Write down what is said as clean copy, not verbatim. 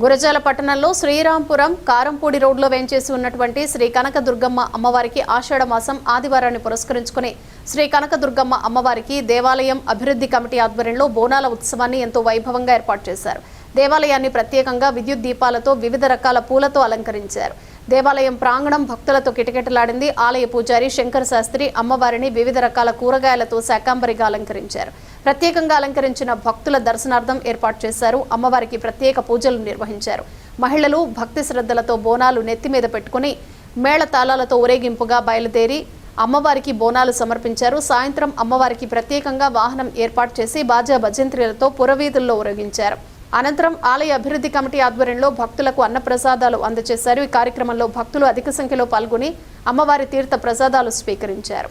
గురజాల పట్టణంలో శ్రీరాంపురం కారంపూడి రోడ్లో వేంచేసి ఉన్నటువంటి శ్రీ కనకదుర్గమ్మ అమ్మవారికి ఆషాఢ మాసం ఆదివారాన్ని పురస్కరించుకుని శ్రీ కనకదుర్గమ్మ అమ్మవారికి దేవాలయం అభివృద్ధి కమిటీ ఆధ్వర్యంలో బోనాల ఉత్సవాన్ని ఎంతో వైభవంగా ఏర్పాటు చేశారు. దేవాలయాన్ని ప్రత్యేకంగా విద్యుత్ దీపాలతో వివిధ రకాల పూలతో అలంకరించారు. దేవాలయం ప్రాంగణం భక్తులతో కిటకిటలాడింది. ఆలయ పూజారి శంకర్ శాస్త్రి అమ్మవారిని వివిధ రకాల కూరగాయలతో శాకంబరిగా అలంకరించారు. ప్రత్యేకంగా అలంకరించిన భక్తుల దర్శనార్థం ఏర్పాటు చేశారు. అమ్మవారికి ప్రత్యేక పూజలు నిర్వహించారు. మహిళలు భక్తి శ్రద్ధలతో బోనాలు నెత్తి మీద పెట్టుకుని మేళ తాళాలతో ఊరేగింపుగా బయలుదేరి అమ్మవారికి బోనాలు సమర్పించారు. సాయంత్రం అమ్మవారికి ప్రత్యేకంగా వాహనం ఏర్పాటు చేసి బాజా భజంత్రీలతో పురవీధుల్లో ఊరేగించారు. అనంతరం ఆలయ అభివృద్ధి కమిటీ ఆధ్వర్యంలో భక్తులకు అన్నప్రసాదాలు అందజేశారు. ఈ కార్యక్రమంలో భక్తులు అధిక సంఖ్యలో పాల్గొని అమ్మవారి తీర్థ ప్రసాదాలు స్వీకరించారు.